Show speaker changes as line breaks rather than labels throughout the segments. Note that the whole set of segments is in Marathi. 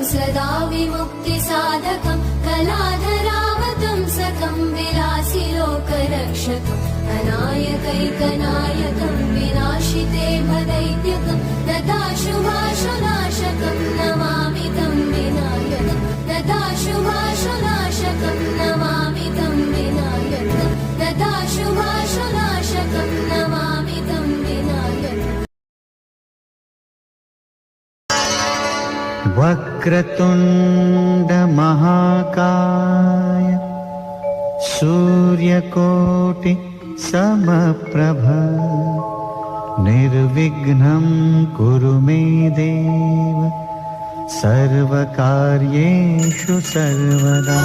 सदा विमुक्तिसाधकं कलाधरावतंसकं विलासिलोकरक्षकं अनायकैकनायकं विनाशिते भदैत्यकं नताशुभाशुनाशकं नमामि तं विनायकं नताशुभाशुनाशकं नमामि तं विनायकं नताशुभाशुनाशकं नमामि तं विनायकम्
वक्रतुंड महाकाय सूर्यकोटि समप्रभ निर्विघ्नं कुरु मे देव सर्वकार्येषु सर्वदा।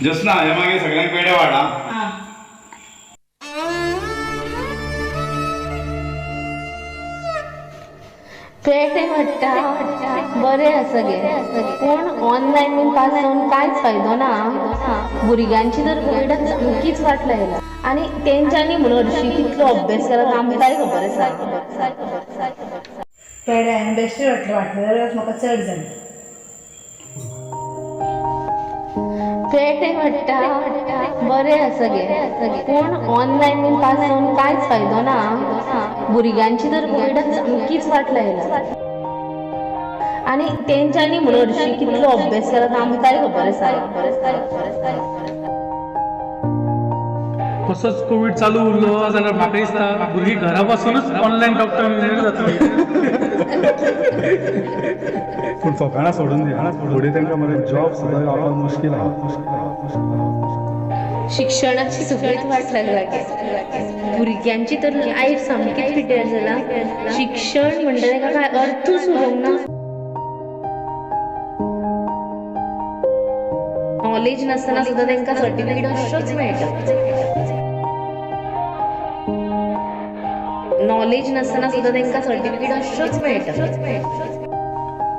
जसना हे मागे सगळ्यांक पेढे वाडा
पेटे वाडटा बरें आसा गे पूण ऑनलायन पास जावन कांयच फायदो ना भुरग्यांची तर पिरियड सामकीच वाट लायला आनी तेंच्यांनी म्हणून हरशीं कितलो अभ्यास केला आमकांय खबर आसा
पेड्यान बेश्टे वाटले जाल्यार म्हाका चड जालें
पेटे वाडटा बरें आसा गे पूण ऑनलायन पास जावन कांयच फायदो ना भुरग्यांची तर पिरियड सामकीच वाट लायला आनी तेंच्यांनी म्हणून हरशीं कितलो अभ्यास केला आमकांय खबर आसा
तसोच कोविड चालू उरलो जाल्यार म्हाका दिसता भुरगीं घरा बसूनच ऑनलायन डॉक्टर इंजिनियर जातलीं
पूण फकाणां सोडून दी फुडें तांकां मरे जॉब सुद्दां गावपाक मुश्कील आहा
शिक्षणाची सगळीच वाट लागला भुरग्यांची तर लायफ सामकीच पिड्ड्यार जाला शिक्षण म्हणटा ताका काय अर्थूच उरूंक ना नॉलेज नासतना सुद्दां तांकां सर्टिफिकेट अश्योच मेळटा नॉलेज नासतना सुद्दां तांकां सर्टिफिकेट अश्योच मेळटा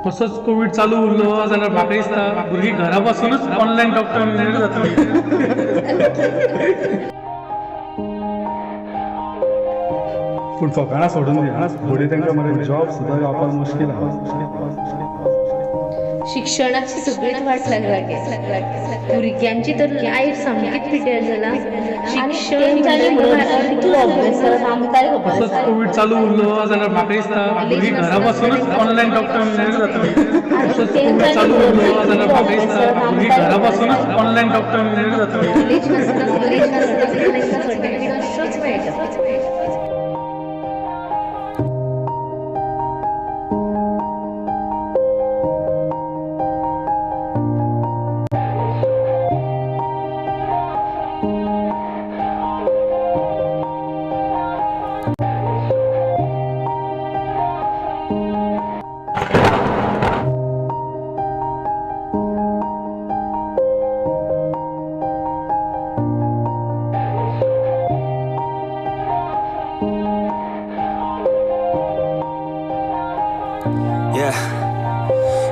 तसोच कोविड चालू उरलो जाल्यार म्हाका दिसता भुरगीं घरा बसूनच ऑनलायन डॉक्टर इंजिनियर जातलीं
पूण फकाणां सोडून दी फुडें तांकां मरे जॉब सुद्दां गावपाक मुश्कील आहा
शिक्षणाची सगळीच वाट लागला भुरग्यांची तर लायफ सामकीच पिड्ड्यार जाला शिक्षण कितलो अभ्यास केला आमकांय खबर
तसोच
आसा
कोविड चालू उरलो जाल्यार म्हाका दिसता भुरगीं घरा बसूनच ऑनलायन डॉक्टर इंजिनियर जातलीं तसोच कोविड चालू उरलो जाल्यार म्हाका दिसता भुरगीं घरा बसूनच ऑनलायन डॉक्टर इंजिनियर जातलीं
नॉलेज नासतना तांकां सर्टिफिकेट अश्योच मेळटा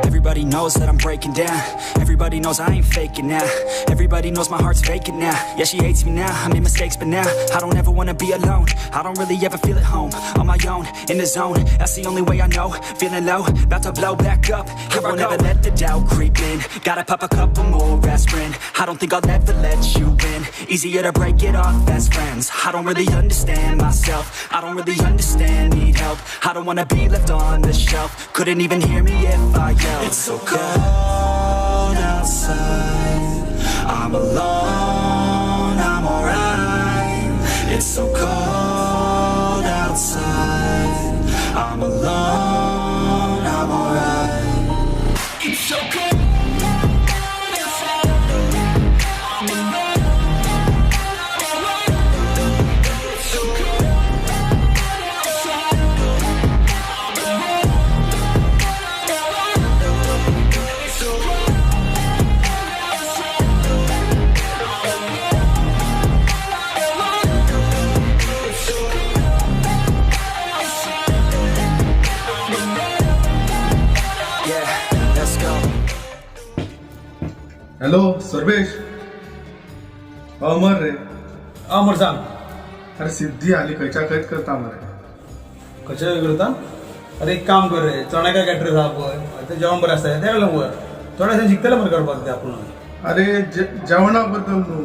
Everybody knows that I'm breaking down. Everybody knows I ain't faking now. Everybody knows my heart's vacant now. Yeah, she hates me now, I made mistakes, but now I don't ever wanna be alone. I don't really ever feel at home. On my own, in the zone, that's the only way I know. Feeling low, about to blow back up. I won't ever let the doubt creep in. Gotta pop a couple more aspirin. I don't think I'll ever let you in. Easier to break it off best friends. I don't really understand myself. I don't really understand, need help. I don't wanna be left on the shelf. Couldn't even hear me if I yelled. It's so cold outside, I'm alone, I'm alright. It's so cold outside, I'm alone, I'm alright. It's so cold outside, I'm alone, it's so cold outside, I'm alone.
Hello Sarvesh Amar रे
मर सांग
अरे सिद्धी आली खयच्या खैत करता मरे
कशें करता अरे एक काम कर रे चोणेकार कॅटरर्स आहा पळय ते जेवण बरें आसता तें लागून वर थोडे दिसांनी शिकतले मरे करपाक ते आपूण
अरे जेवणा बद्दल न्हू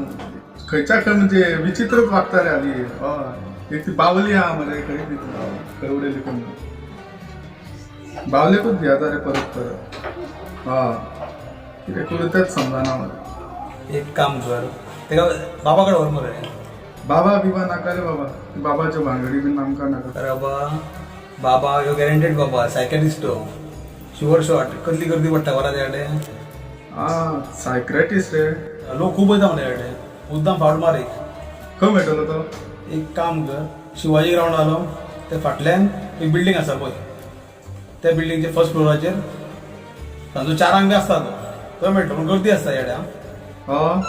खयच्या खंय म्हणजे विचित्रच वागता रे आली हय एक ती बावली आहा मरे खंय ती खंय उडयली कोण बावलेकूच भियाता रे परत कितें करूं तेच समजना मरे
एक काम कर तेका बाबा कडेन व्हर मरे
बाबा बिबा नाका रे बाबा बाबाच्यो भानगडी बीन आमकां नाका
अरे बाबा ह्यो गॅरंटेड बाबा सायकॅट्रिस्ट शुअर शॉट कसली गर्दी पडटा वरा त्या कडेन
सायक्रॅटिस्ट रे
लोक खूब वयता मरे त्या कडेन मुद्दाम फावट मार एक
खंय मेळटलो तो
एक काम कर शिवाजी ग्राउंड आलो ते फाटल्यान एक बिल्डींग आसा पळय त्या बिल्डींगच्या फर्स्ट फ्लोराचेर तांचो 4 बी आसता तो थंय मेळटलो पूण गर्दी आसता ह्या कडेन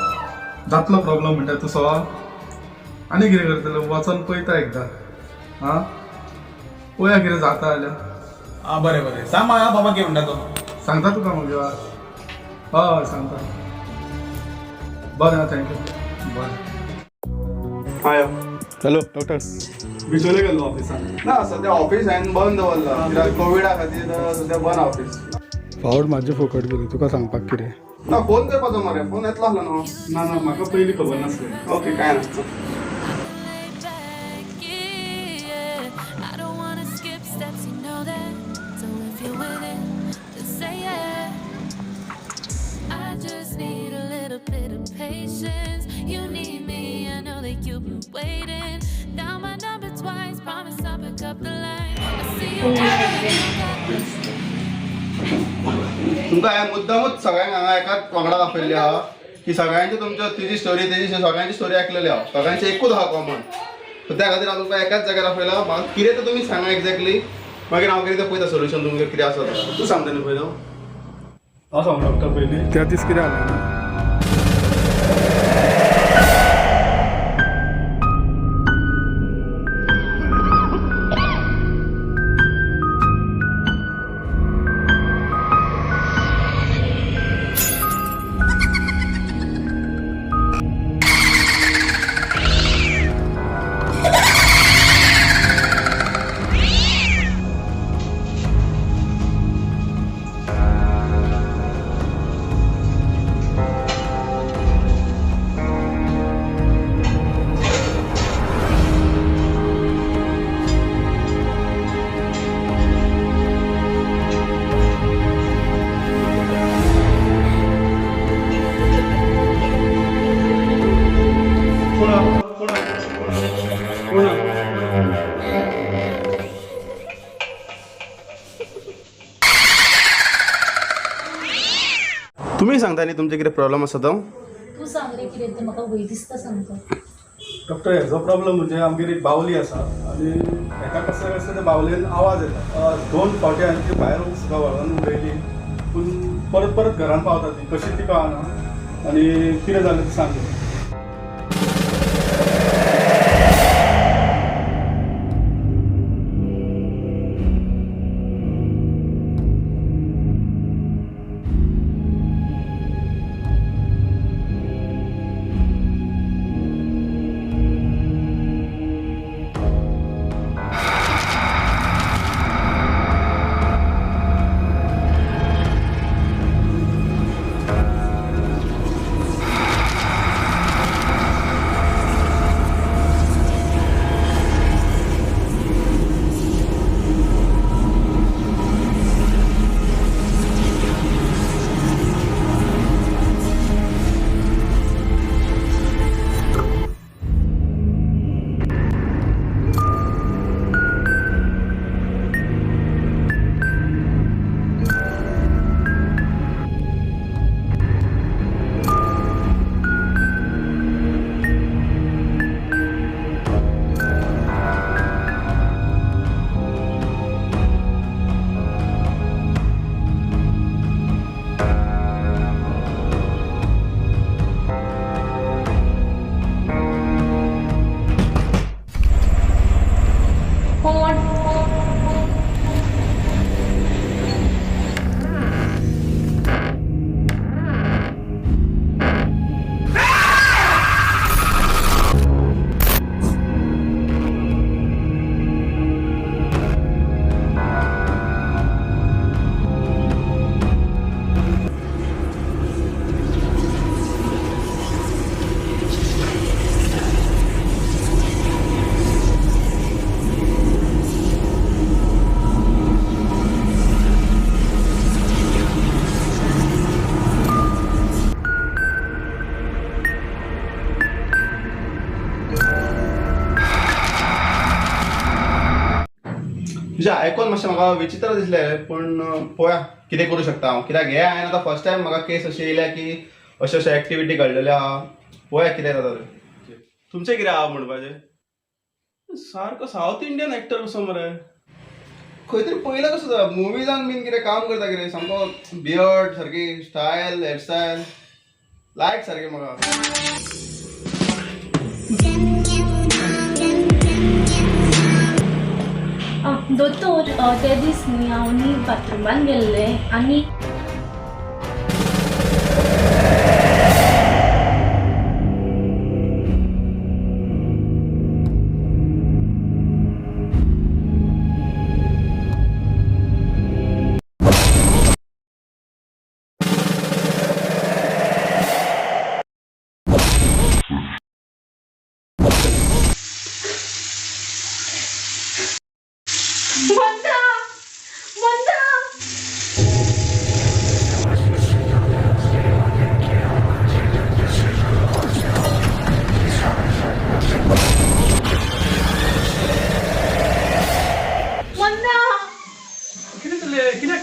जातलो प्रॉब्लम म्हणटा तूं सो आनी कितें करतलो वचोन पळयता एकदां पळया कितें जाता जाल्यार
बरें सांग म्हाका बाबा कितें म्हणटा तो
सांगता तुका मगे हय सांगता बरें थँक्यू बरें हॅलो डॉक्टर भितोले गेलो ऑफिसान
ना सध्या ऑफिस हांवें बंद दवरला कित्याक कोविडा खातीर सध्या बंद ऑफिस
फावट म्हाजे फुकट गेली तुका सांगपाक कितें
ना फोन करपाचो मरे फोन येतलो आसलो न्हू
ना म्हाका पयलीं खबर नासलें
ओके काय ना
I don't wanna skip steps, you know that. So if you're with it, just say yeah. I just need a little bit of patience. You need me, I know that you've been waiting. Down my number twice, promise I'll pick up the line. I see you.
तुमकां हांवें मुद्दामूच सगळ्यांक हांगा एकाच वांगडा दाखयल्ली आहा की सगळ्यांची तुमच्यो तिची स्टोरी तेजी सगळ्यांची स्टोरी आयकलेली आहा सगळ्यांचे एकूच आहा कॉमन सो त्या खातीर हांव तुमकां एकाच जाग्यार दाखयला म्हाका कितें तें तुमी सांगा एक्झॅक्टली मागीर हांव कितें तें पळयता सोल्युशन तुमगेर कितें आसा तें तूं सांगता न्ही पयलो
हांव सांग डॉक्टर पयलीं त्या दीस कितें जालें
तुमी सांगता न्ही तुमचे कितें प्रॉब्लम आसा तो
तूं सांग रे कितें तें म्हाका भंय दिसता सामको
डॉक्टर हेजो प्रॉब्लम म्हणजे आमगेर एक बावली आसा आनी एका कसल्या कसल्या त्या बावलेन आवाज येता 2 फावटी हांवें ती भायर सुद्दां व्हरून उडयली पूण परत परत घरान पावता ती कशी ती कळना आनी कितें जालें तें सांग
म्हणजे आयकून मातशें म्हाका विचित्र दिसलें पण पळोवया कितें करूं शकता हांव कित्याक हे हांवें आतां फर्स्ट टायम म्हाका केस अशी येयल्या की अशे अशे एक्टिविटी घडलेल्यो आहा पळोवया कितें जाता तें तुमचें कितें आहा म्हणपाचें सारको सावथ इंडियन एक्टर कसो मरे खंय तरी पयला कसो मुवीजान बीन कितें काम करता कितें सामको बियर्ड सारकी स्टायल हेअरस्टायल लायक सारकें म्हाका
दोतोर ते दीस न्ही हांव न्ही बाथरुमान गेल्ले आनी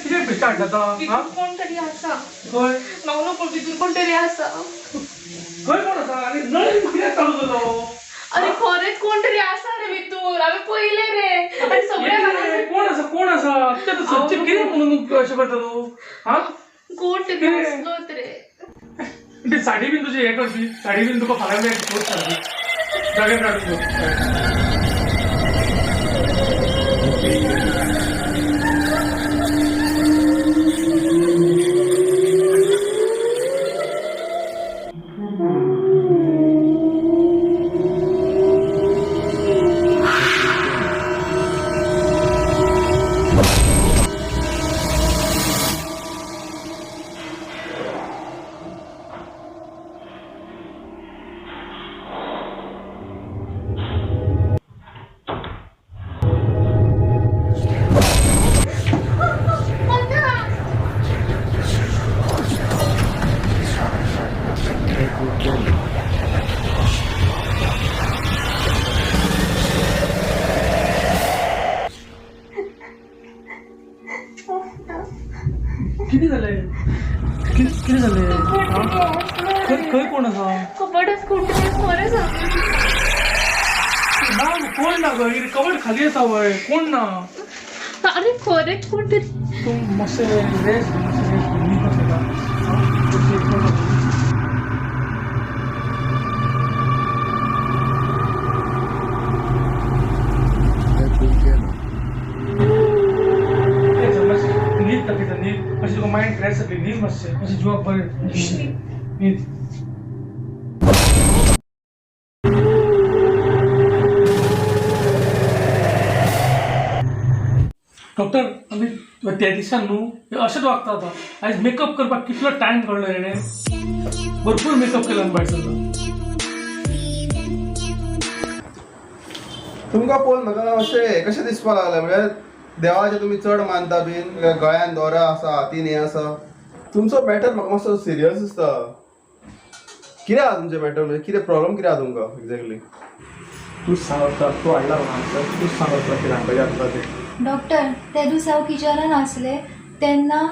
कितें भितर जाता
कोण तरी आसा
खंय
नको नको भितर कोण तरी आसा
खंय कोण आसा आनी नळ कित्याक चालू केलो
अरे खरेंच कोण तरी आसा रे भितूर हांवें पयले रे आनी सगळे
कोण आसा तें सच्चे कितें म्हणून अशें करता तूं हा
कोण तरी आसलोच रे
ती साडी बीन तुजी हे करची साडी बीन तुका फाल्यां बी पोस्ट करची जाग्यार काडून कितें जालें कितें जालें खंय कोण आसा
कबडच कोण तरी खरें सांग
ना कोण ना गो कबड खाली आसा वय कोण ना
अरे खरेंच कोण तरी
तूं मातशें रेस्ट न्ही करता न्हीद दाखयता न्हीद मातशें तुका मायंड फ्रेश जातली न्हीद मातशें मातशें जिवाक बरें न्हीद डॉक्टर आमी त्या दिसान न्हू अशेंच वागता आतां आयज मेकअप करपाक कितलो टायम काडलो हेणें भरपूर मेकअप केलो आमी भायर सरलो
तुमकां पळोवन म्हाका अशें कशें दिसपाक लागलें म्हणजे देवाचे तुमी चड मानता बीन गळ्यान दोरा आसा हातीन हें आसा तुमचो मॅटर म्हाका मातसो सिरियस दिसता कितें आहा तुमचें मॅटर म्हणजे कितें प्रॉब्लम कितें आहा तुमकां एक्झॅक्टली
तूंच सांगता तूं हाडला आन्सर तूंच सांगता कितें सांगपाचें आसता तें
डॉक्टर त्या दिसा हांव किचनान आसलें तेन्ना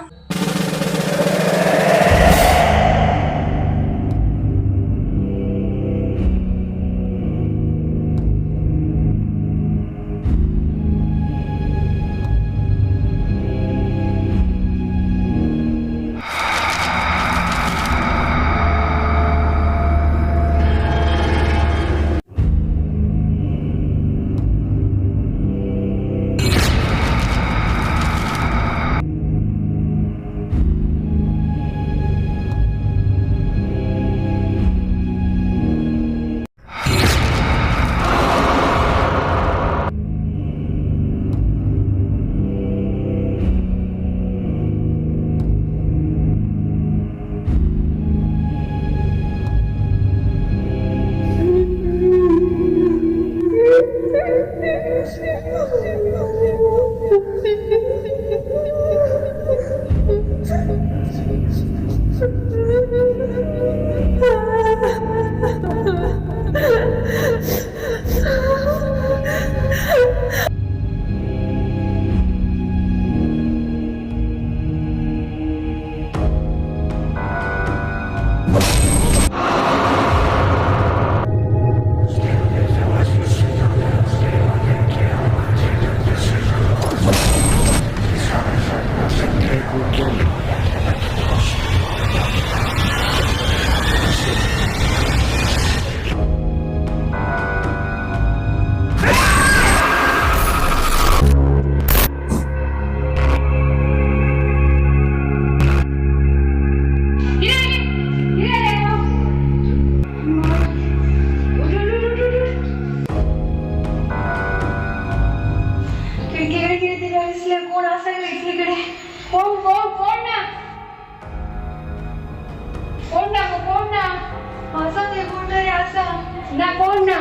असं ते कोणतरी असं ना कोण ना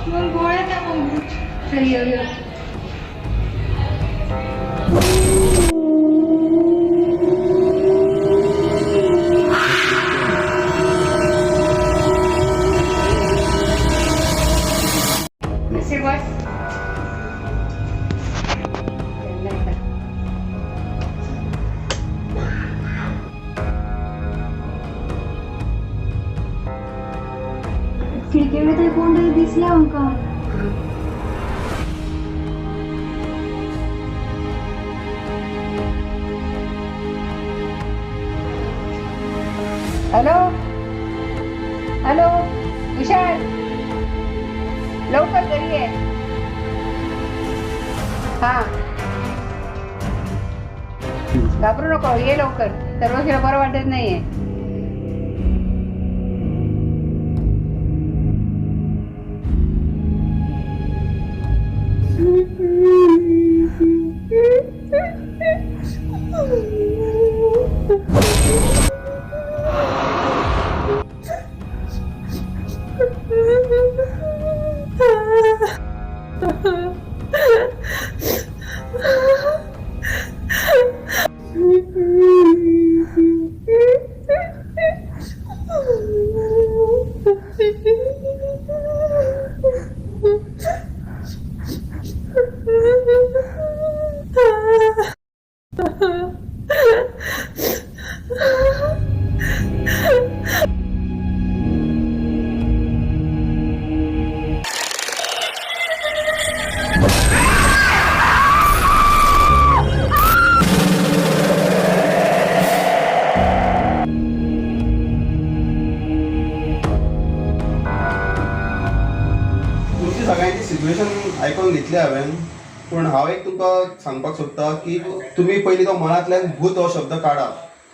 मग गोळ्याचा सही खिडकीकडे तरी कोणतरी दिसला आमका
हॅलो हॅलो विशाल लवकर घरी ये हा घाबरू नको ये लवकर सर्वशीला बरं वाटत नाहीये
तुमची सगळ्यांची सिच्युएशन ऐकून घेतली हांवें पूण हांव एक तुमकां सांगपाक सोदता की तुमी पयलीं तो मनांतल्यान भूत हो शब्द काडा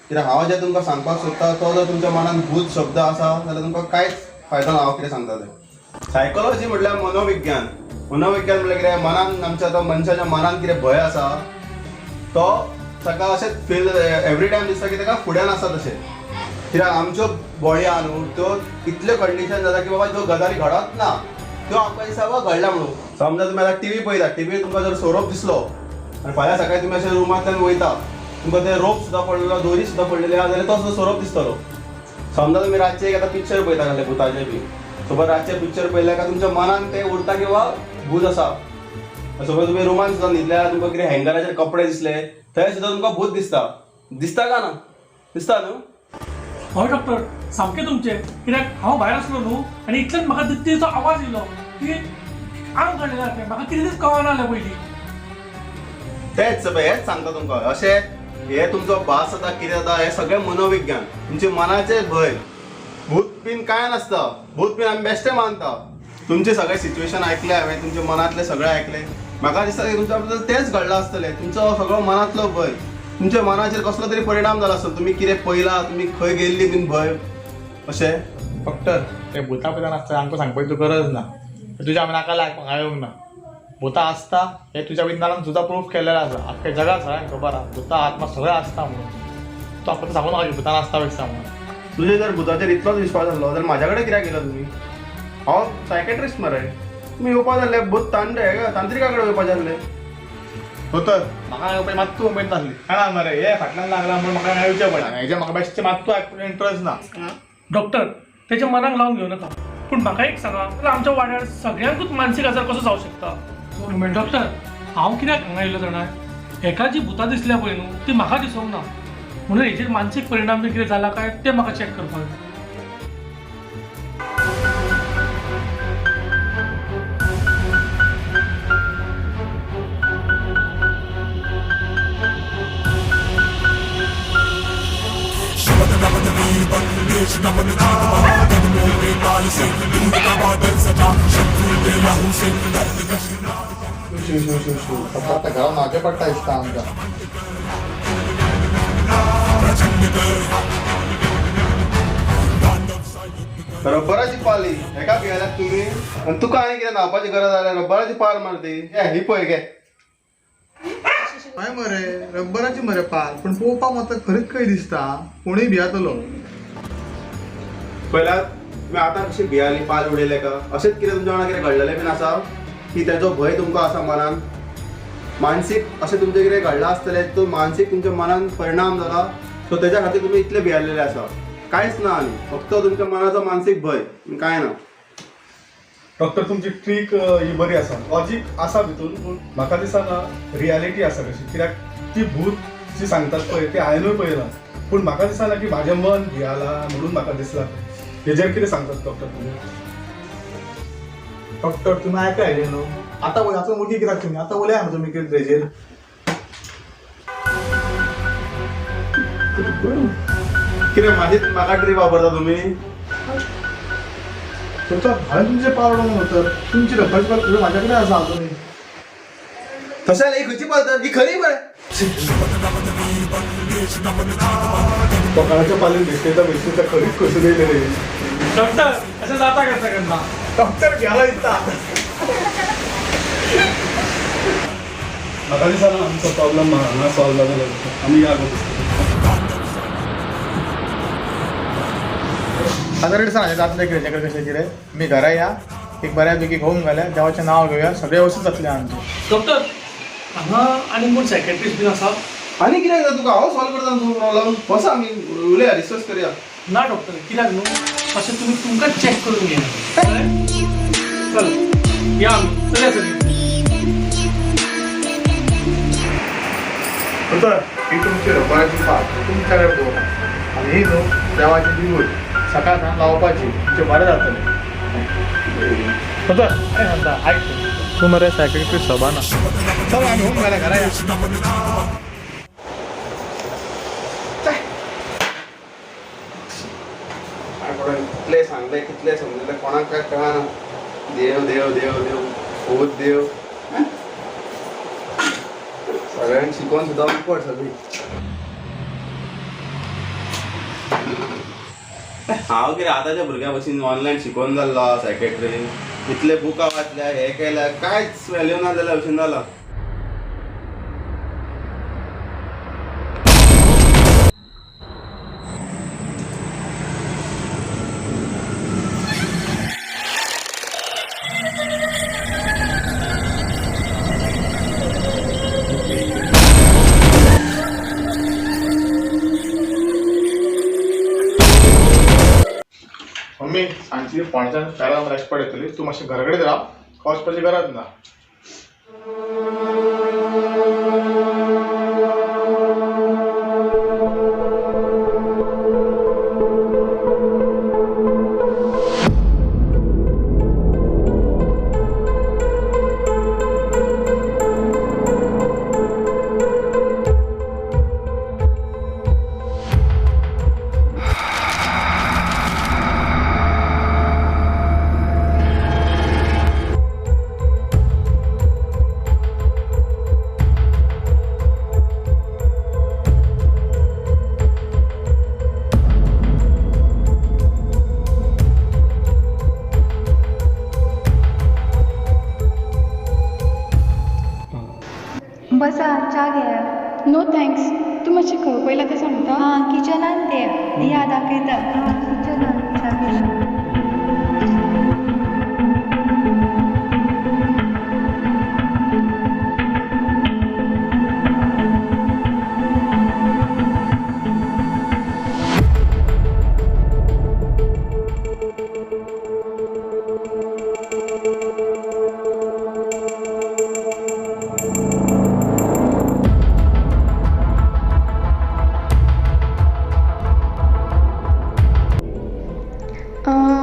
कित्याक हांव जे तुमकां सांगपाक सोदता तो जर तुमच्या मनांत भूत शब्द आसा जाल्यार तुमकां कांयच फायदो ना हांव कितें सांगता तें सायकोलॉजी म्हटल्यार मनोविज्ञान म्हटल्यार कितें मनान आमच्या तो मनशाच्या मनान कितें भंय आसा तो ताका अशें फील एवरी टायम दिसता की ताका फुड्यान आसा तशें कित्याक आमच्यो बॉडी आहा न्हू त्यो इतल्यो कंडिशन जाता की बाबा ज्यो गजाली घडत ना त्यो आमकां दिसता बाबा घडला म्हणून समजा तुमी आतां टीव्ही पळयता टीव्हीर तुमकां जर सोरोप दिसलो आनी फाल्यां सकाळीं तुमी अशें रुमांतल्यान वयता तुमकां ते रोप सुद्दां पडलेलो दोरी सुद्दां पडलेली आहा जाल्यार तो सुद्दां सोरोप दिसतलो समजा तुमी रातचे एक आतां पिक्चर पळयता जाल्यार भुताचें बी सपोज रातचे पिक्चर पळयल्या काय तुमच्या मनान तें उरता की बाबा भूत आसा सपोज तुमी रुमान सुद्दां न्हिदल्यार तुमकां कितें हँगराचेर कपडे दिसले थंय सुद्दां तुमकां भूत दिसता का ना दिसता न्हू
हय डॉक्टर सामकें तुमचें कित्याक हांव भायर आसलो न्हू आनी इतल्यान म्हाका दिसता आवाज येयलो की आंग घडलें सारकें म्हाका कितेंच कळना जालें पयलीं
तेच हेच सांगता तुमकां अशें हे तुमचो भास जाता कितें जाता हे सगळें मनोविज्ञान तुमचे मनाचे भंय भूत बीन कांय नासता भूत बीन आमी बेश्टे मानता तुमचे सगळे सिच्युएशन ऐकले हांवें तुमचे मनांतले सगळें ऐकलें म्हाका दिसता की तुमच्या बद्दल तेंच घडलां आसतलें तुमचो सगळो मनांतलो भंय तुमच्या मनाचेर कसलो तरी परिणाम जाला आसतलो तुमी कितें पळयलां तुमी खंय गेल्ली बीन भंय अशें
फक्त ते भुता पिता नासता आमकां सांगपाची गरज ना तुज्या नाका लायक येवंक ना भुतां आसता हे तुज्या विज्ञानान सुद्दां प्रूफ केलेलें आसा आख्या जगाक सगळ्यांक खबर आहा भुतां आत्मा सगळें आसता म्हणून तो आमकां सांगूं नाका भुतान आसता बेसता म्हणून
तुजे जर भुताचेर इतलोच विश्वास आसलो जाल्यार म्हाज्या कडेन कित्याक गेलो तुमी हांव सायकॅट्रिस्ट मरे तुमी येवपा जाल्ले भूत तांत्रिका कडेन येवपाचें आसलें तर
म्हाका येवपाची मात्तू उमेद नासली कळना मरे हे फाटल्यान लागला म्हणून म्हाका येवचें पडना हेजे म्हाका बेश्टें मात्तू इंट्रस्ट ना
डॉक्टर तेच्या मनाक लावून घेऊ नका पूण म्हाका एक सांगा जाल्यार आमच्या वाड्यार सगळ्यांकूच मानसीक आजार कसो जावं शकता डॉक्टर हांव कित्याक हांगा येयलो जाणां एका जी भुतां दिसल्या पळय न्हू ती म्हाका दिसूंक ना म्हणून हेजेर मानसीक परिणाम बी कितें जाला काय ते म्हाका चॅक करपाक जाय
आता घरात म्हाजे पडटा दिसता आमकां
रब्बराची पाली हेका भियेल्यात तुमी आनी तुका आनी कितें न्हावपाची गरज जाल्यार रब्बराची पाल मारती हे ही पळय गे
काय मरे रब्बराची मरे पाल पण पोवपाक मात्र खरीच खंय दिसता कोणीय भियातलो.
पहिला तुम्ही आता कशी भियाली पाल उडयले का अशेंच कितें तुमच्या वांगडा कितें घडलेलें बीन आसा की तेजो भंय तुमकां आसा मनान मानसीक अशें तुमचें कितें घडलां आसतलें तो मानसीक तुमच्या मनान परिणाम जाला सो तेज्या खातीर तुमी इतले भियालेले आसा कांयच ना आनी फक्त तुमच्या मनाचो मानसीक भंय कांय ना.
डॉक्टर तुमची ट्रीक ही बरी आसा लॉजीक आसा भितून पूण म्हाका दिसना रियालिटी आसा कशी कित्याक ती भूत जी सांगतात पळय ती हांवेनूय पळयलां पूण म्हाका दिसना की म्हाजें मन भियालां म्हणून म्हाका दिसलां. हेजेर कितें सांगतात डॉक्टर तुमी?
डॉक्टर तुम्ही ऐका आयले न्हू आता आतां मुलगी कित्याक तुमी आतां उलया न्हू तुमी कितें तेजेर.
कितें म्हाका ट्रीक वापरता तुमी?
हांवें तुमचे पावलो न्हू तर तुमची रब्बराची पाल म्हाज्या कडेन आसा अजुनूय.
तशें जाल्यार ही खंयची पळतात ही खरी मरे.
कोकणाच्या पालयेन बेश्टेता खरीच कशी येयले रे.
डॉक्टर अशें जाता केन्ना केन्ना.
डॉक्टर घ्यायला दिसता.
म्हाका दिसना आमचो प्रॉब्लम हांगा सॉल्व जालो आमी या गो.
हजार दिसा जातलें कितें तेका कशें कितें मी घरा या एक बऱ्यापैकी घेवून घाल्या देवाचें नांव घेवया सगळें वस्तू जातलें आमचें.
डॉक्टर हांगा आनी कोण सायकॅट्रिस्ट बीन आसा?
आनी कितें जाता तुका हांव सॉल्व करता तुजो प्रॉब्लम बसा आमी उलया डिस्कस करया.
ना डॉक्टर कित्याक न्हू अशें तुमी तुमकां चॅक करून घेया. चल या आमी चलया सगळीं.
तर ही तुमची रब्बराची पाल तुमच्या कडेन दवरा आनी ही न्हू देवाची दिवूळ सकाळ सांग लावपाची तुमचें बरें जातलें. तर अरे म्हणटा आयक तूं मरे सायकॅट्रिस्ट सोबाना चल आमी घेवून घाल्या घरा या.
कितले सांगले कितले समजले कोणाक काय कळना. देव देव देव देव खूब देव सगळ्यांक शिकोवन सुद्दां उपट सगळी. हांव कितें आतांच्या भुरग्यां भशेन ऑनलायन शिकोवन जाल्लो सायकॅट्रीन इतले बुकां वाचल्या हे केल्या कांयच व्हॅल्यू ना जाल्या भशेन जाला.
मम्मी सांजची फोंड्याच्यान शाळा रेस्पॉट येतली तूं मातशें घरा कडेन राव वचपाची गरज ना.
बसा च्या घेया. No thanks. तू मातशें खंय पयला तें सांगता. हां किचनान तें या दाखयता. हां किचनान च्या घेया.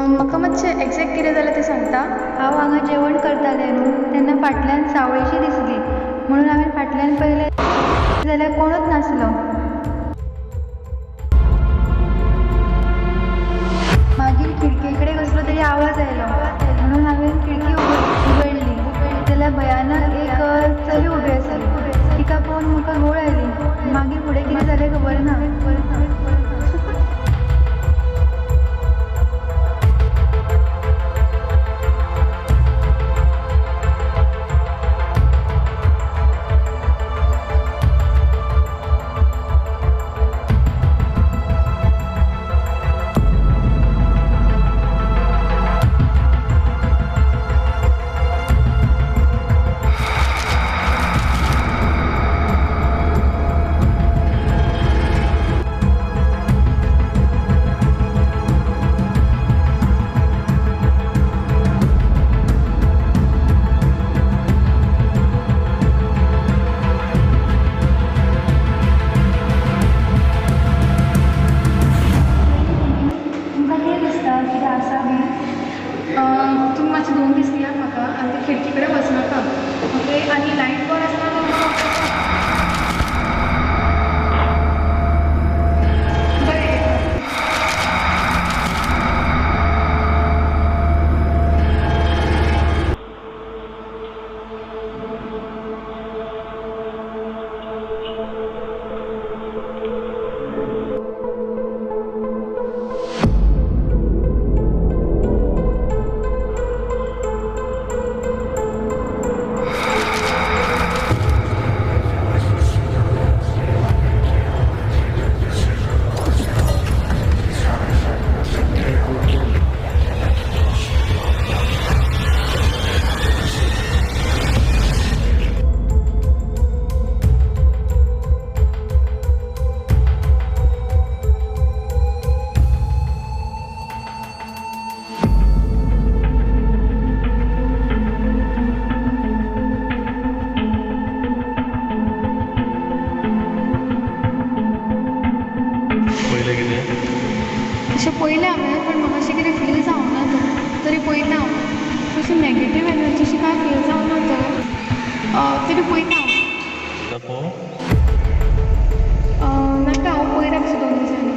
म्हाका मातशें एक्झॅक्ट कितें जालें तें सांगता. हांव हांगा जेवण करतालें न्हू तेन्ना फाटल्यान सावळेशी दिसली म्हणून हांवें फाटल्यान पळयलें जाल्यार कोणूच नासलो. मागीर खिडके कडेन कसलो तरी आवाज आयलो म्हणून हांवें खिडकी उगडली जाल्यार भयानक एक चली उबी आसली. तिका पळोवन म्हाका घोळ आयली. मागीर फुडें कितें जालें खबर ना. अशी नेगेटीव एनर्जी अशी काय फील जावन नव्हतं तरी पळयता नाका हांव पळयता कशें 2 दिसांनी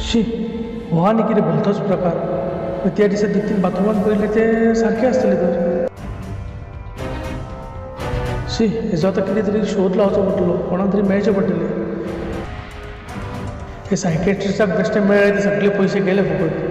शी हो आनी कितें भलतोच प्रकार त्या दिसा नितीन बाथरुमान पयले ते सारके आसतले तर शी हेजो आतां कितें तरी शोध लावचो पडटलो कोणाक तरी मेळचें पडटलें हे सायकेट्रिस्टाक बेश्टे मेळ्ळे ते सगळे पयशे गेले फुकट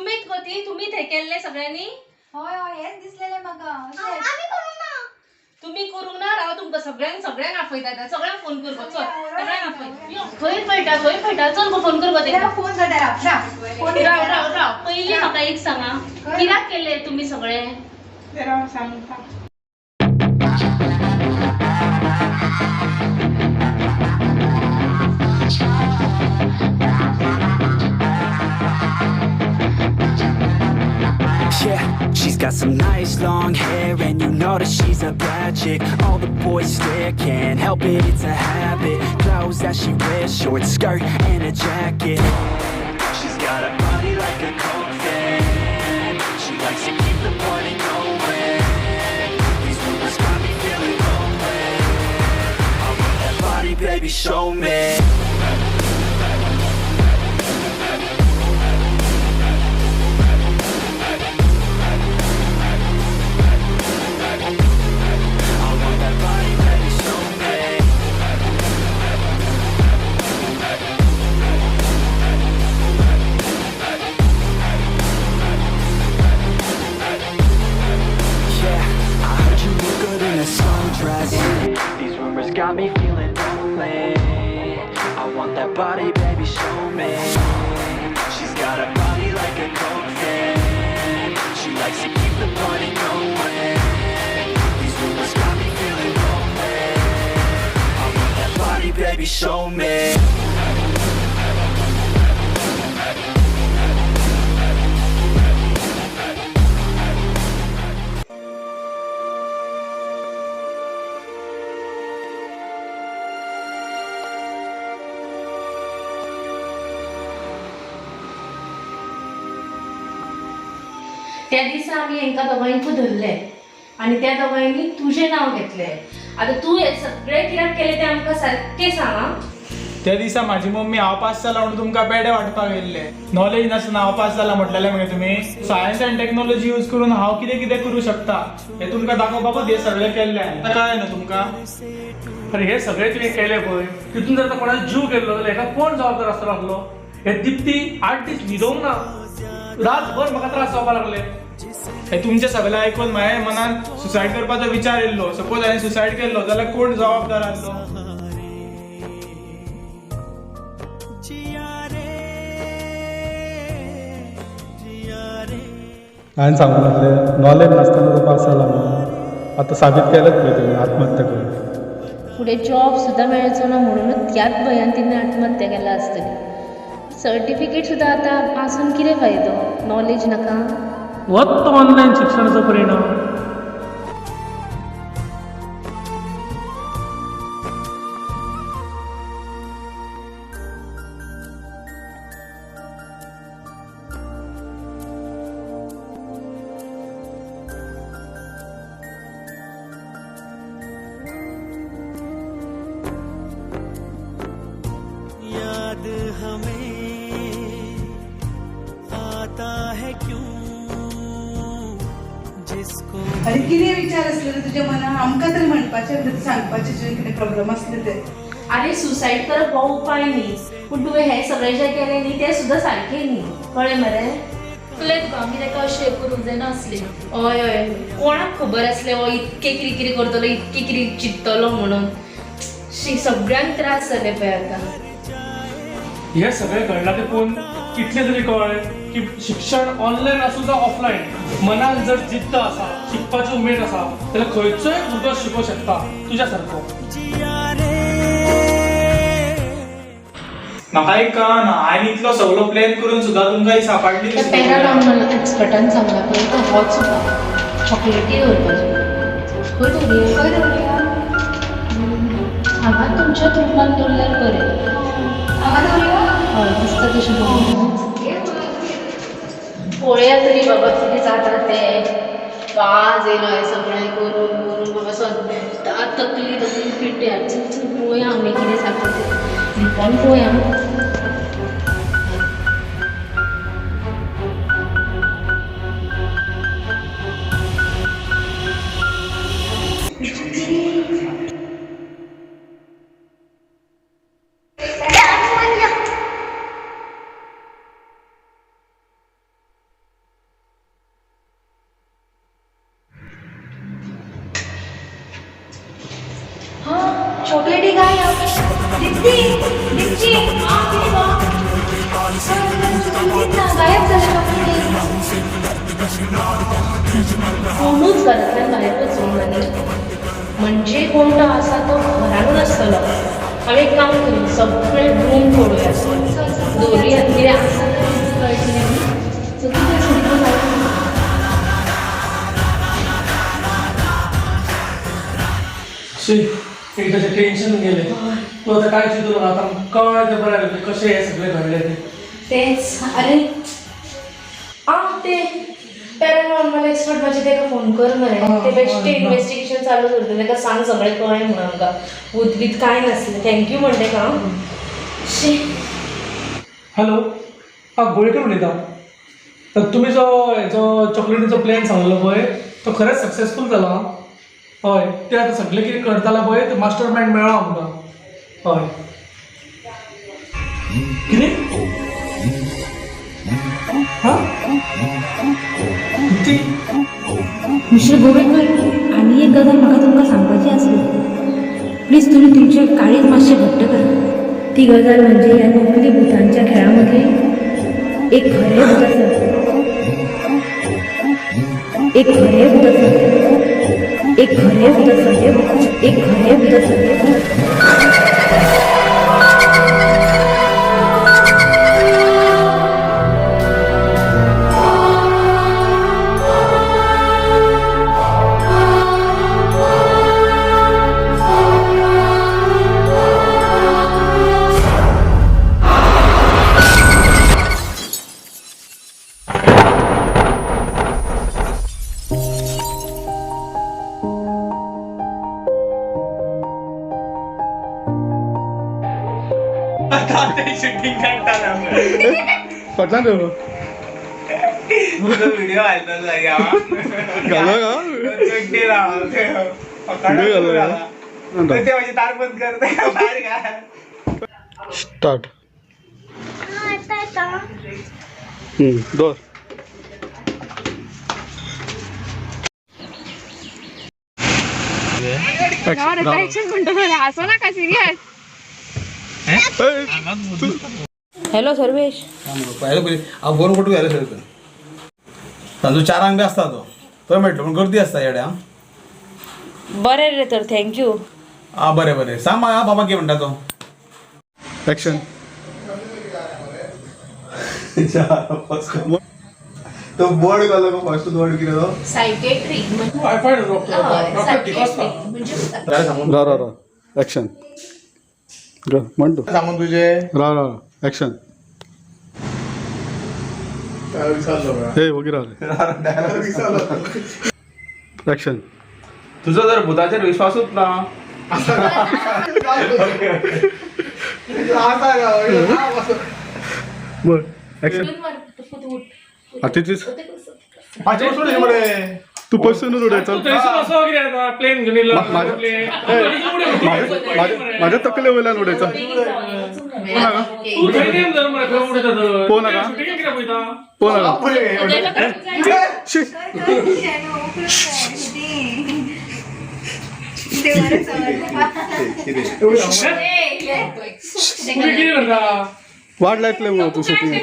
तुमीच गती तुम्ही ते केल्ले सगळ्यांनी
हय हय हेच दिसलेले म्हाका
तुम्ही करूंक ना राव तुमकां सगळ्यांक आपयता सगळ्यांक फोन करपा चल सगळ्यांक आपय खंय फळटा चल गो फोन करपा तेका
फोन करता
राव पयलीं म्हाका एक सांगा कित्याक केले तुम्ही सगळे
सांगता
Yeah, she's got some nice long hair, and you know that she's a bad chick. All the boys stare, can't help it, it's a habit. Clothes that she wears, short skirt and a jacket. She's got a body like a coke fan. She likes to keep the party going. These rumors got me feeling lonely. I want that body, baby, show me. These rumors got me feeling lonely. I want that body, baby, show me. She's got a body like a coke fan. She likes to keep the party going. These rumors got me feeling lonely. I want that body, baby, show me.
त्या दिसा आमी हेंकां दोगांयकूय धरले आनी त्या दोगांयनी तुजें नांव घेतलें. आतां तूं हे सगळें कित्याक केलें तें आमकां सारकें सांग आं.
त्या दिसा म्हाजी मम्मी हांव पास जाला म्हणून तुमकां पेडे वाटपाक येयल्ले. नॉलेज नासतना हांव पास जाला म्हटलेलें मगे तुमी. सायन्स एंड टेक्नॉलॉजी यूज करून हांव कितें कितें करूं शकता हें तुमकां दाखोवपाकूच हे सगळें केल्लें. आतां कळ्ळें न्हू तुमकां.
अरे हे सगळे तुवें केले पळय तितून जर कोणाचो जीव गेल्लो जाल्यार हेका कोण जबाबदार आसतलो आसलो. हे दिप्ती 8 दीस न्हिदोंक ना रातभर म्हाका त्रास जावपाक लागले.
हे तुमचें सगळें आयकून म्हाज्या मनान सुसायड करपाचो विचार येयल्लो. सपोज हांवें सुसायड केल्लो जाल्यार कोण जबाबदार आसलो.
हांवें सांगूंक लागलें नॉलेज नासतना तो पास जाला म्हणून. आतां साबीत केलेंच पळय तुवें आत्महत्या करून.
फुडें जॉब सुद्दां मेळचो ना म्हणूनच त्याच भंयान तिणें आत्महत्या केल्या आसतली. सर्टिफिकेट सुद्दां आतां आसून कितें फायदो नॉलेज नाका.
होच तो ऑनलायन शिक्षणाचो परिणाम.
याद हमें आता है क्यों जिसको.
अरे कितें विचार आसले रे तुज्या मनान आमकां तरी म्हणपाचें सांगपाचें जे कितें प्रॉब्लेम आसले ते.
अरे सुसायड करप हो उपाय न्ही पूण तुवें हें सगळें जें केलें न्ही तें सुद्दां सारकें न्ही. कळ्ळें मरे.
तुलेच आमी ताका अशें करूंक जायना आसलें.
हय हय कोणाक खबर आसलें हो इतकें कितें कितें करतलो इतकें कितें चिंततलो म्हणून. सगळ्यांक त्रास जाले पळय आतां.
हे सगळें घडलां देखून कितलें तरी कळ्ळें की शिक्षण ऑनलायन आसूं जावं ऑफलायन मनान जर जिद्द आसा शिकपाची उमेद आसा जाल्यार खंयचोय भुरगो शिकूंक शकता तुज्या सारको.
म्हाका एक कळना हांवें इतलो सगळो प्लॅन करून सुद्दां तुमकां ही सापडली.
त्या पॅरानॉर्मल एक्सपर्टान सांगला पळय तो होच सुद्दां चॉकलेटी दवरपाचो. खंय दवरया खंय दवरया हांगा तुमच्या रुमान दवरल्यार बरें.
हांगा दवरया
हय दिसता तशें दवरया. पळया तरी बाबा कितें जाता तें. वाज येयलो हें सगळें करून करून बाबा सद्दां तकली पिड्ड्यार. चल चल पळोवया आमी कितें जाता तें. रिपोर्ट पळोवया.
चॉकलेटी गायब दीप्ती दीप्ती गायब झालं चॉकलेटी
कोणूच घरातल्यान भायर वचूंक ना न्ही. म्हणजे कोण तो आसा तो घरानूच आसतलो. आमी एक काम करू, सगळे रूम फोडुया, दवरुया, कितें आसा तें कळटलें न्ही. सो कितें सुरू
एकदाचें टेन्शन गेलें. तूं आतां काय चिंतू नाका, आतां कळ्ळें तें बरें जालें कशें हें सगळें घडलें तें.
तेच. अरे ते पॅरानॉर्मल एक्सपर्ट मातशें ताका फोन कर मरे. ते बेश्टे इन्व्हेस्टिगेशन चालू करता, ताका सांग सगळें कळ्ळें म्हणून आमकां. भूत बीत कांय नासलें. थँक्यू म्हणटा ताका हांव. शी.
हॅलो, गोळेकर उलयता. तर तुमी जो हेचो चॉकलेटीचो प्लॅन सांगलो पळय तो खरेंच सक्सेसफूल जाला. हय, ते आतां सगळें कितें करतालें पळय ते मास्टर मायंड मेळ्ळो आमकां. हय. कितें?
मिस्टर गोवेकर, आनी एक गजाल म्हाका तुमकां सांगपाची आसली. प्लीज तुमी तुमचें काळीज मातशें घट्ट करा. ती गजाल म्हणजे ह्या नकली भुतांच्या खेळा मदली एक खरें भूत आसा. एक खरें भूत आसा. एक खरें भूत आसा. एक खरें भूत आसा.
शूटिंग करताना
फाटल्यान रे
व्हिडिओ तार बंद करते
स्टार्ट. दोर.
हॅलो सर्वेश.
पयलें पयलीं हांव बरो फोटो घाले सर. तांचो 4 आंबे आसता तो मेळटलो पूण गर्दी आसता येड्या.
बरें रे तर थँक्यू.
बरें बरें सांग म्हाका बाबा कितें म्हणटा तो.
एक्शन. तो बोर्ड घालो फर्स्ट बोर्ड कितें तो
सायकेट्री
वायफाय डॉक्टर डिकॉस्टा.
रा एक्शन. म्हण तू
सांगून तुझे
रा एक्शन. हे वगैरे एक्शन. तुझा जर भुताचेर विश्वासूच ना. बर एक्शन. आताचीच तू पयसून उडयचा.
प्लेन घेऊन
माझ्या तकले वयल्यान उडयचा. पळोव नाका वाट लायतले मग तू शूटिंग.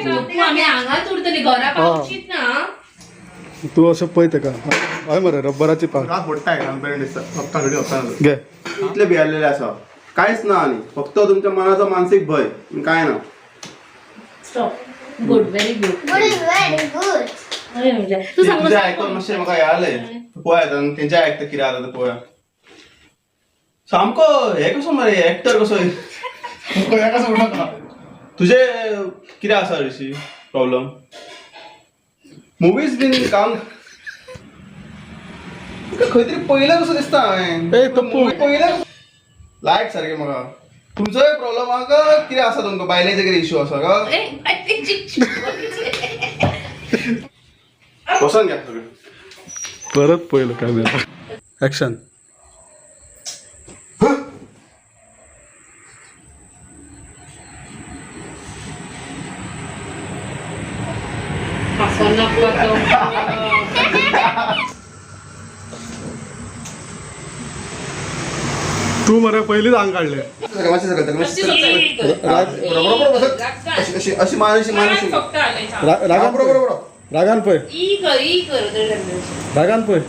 तू असं पळय तेका. हय मरे रब्बराची पाक घे. इतले भियारलेले आसा कांयच ना आनी फक्त तुमच्या मनाचो मानसीक भय काय ना.
Good very good.
तुझें आयकून मातशें म्हाका हें जालें. पळय आतां तेंचें आयकता कितें जाता तें पळया. सामको हे कसो मरे एक्टर कसो तुझे कितें आसा हरशी प्रॉब्लम. मुवीज बीन काम खंय तरी पयलें कसो दिसता हांवें. पयलें लायक सारकें म्हाका. तुमचोय प्रॉब्लम आहा का कितें आसा तुमकां बायलेचो कितें इश्यू आसा का. बसून घ्या सगळें. परत पयलो कॅमेरा एक्शन.
तू मला पहिलीच अंग काढले.
अशी मानशी
रागान
बरोबर
रागान पय रागान पय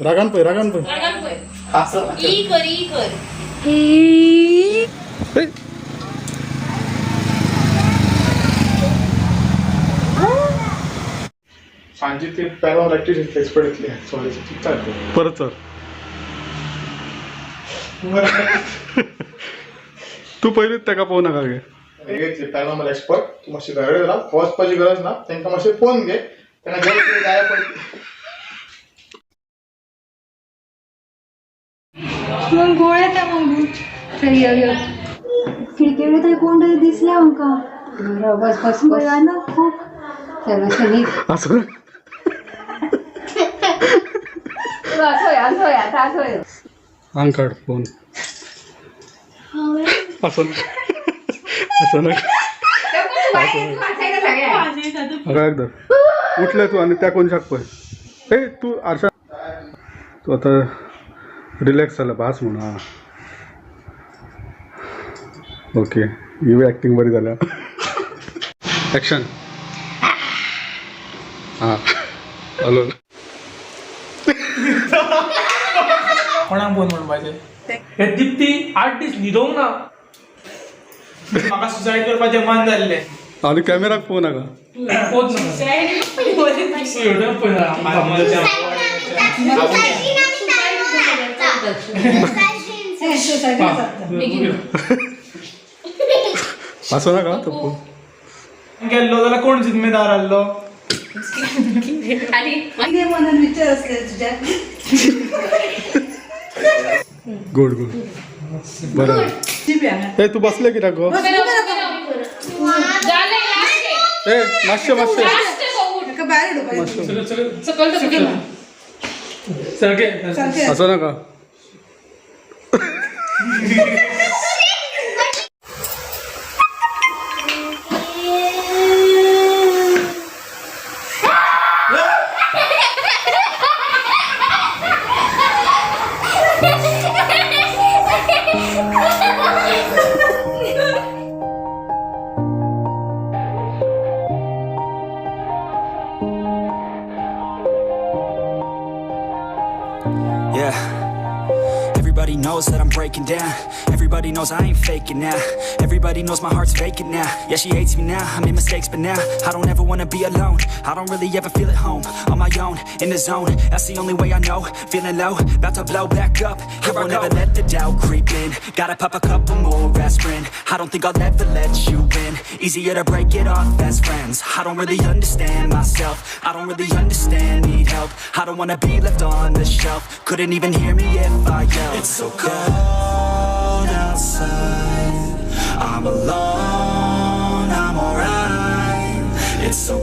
रागान पय रागान पय
सांजी ते पॅरा प्रॅक्टिस एक्सपर्ट इतले सॉरी चालते
परत सर तू पहिलीच ताका पोवू नाका गे.
घेतली पॅरानॉर्मल एक्सपर्ट तू मातशी गायड करा वचपाची गरज ना तांकां मातशें फोन घे तेन्ना गरज जाय पळय
मग गोळ येता मग खिडकीकडे थंय कोण तरी दिसले आमकां बस बस ना खूप
असं अंग काढ फोन असं एकदा उठले तू आणि त्या कोण शाक पय ए तू आरशा तू आता रिलॅक्स झाला भास म्हणा. ओके ही ॲक्टिंग बरी झाल्या. ॲक्शन हां हॅलो
कोणाक फोन म्हणपाचे हे दिप्ती 8 दीस न्हिदोंक ना.
म्हाका सुसाईड करपाचें मन जाल्लें
आणि कॅमेराक फोन नाका असं नाका तो फोन
गेल्लो जाल्यार कोण जिम्मेदार आसलो.
किती मनात विचार असले तुझ्या
गुड गुड बरं. ए तू बसले की गो ए मातशे मातशे असं नका.
Everybody knows that I'm breaking down. Everybody knows I ain't faking now. Everybody knows my heart's vacant now. Yeah, she hates me now, I made mistakes, but now I don't ever wanna be alone. I don't really ever feel at home. On my own, in the zone, that's the only way I know. Feeling low, about to blow back up. Here I won't ever let the doubt creep in. Gotta pop a couple more aspirin. I don't think I'll ever let you in. Easier to break it off best friends. I don't really understand myself. I don't really understand, need help. I don't wanna be left on the shelf. Couldn't even hear me if I yelled. It's so cold outside, I'm alone, I'm alright. It's so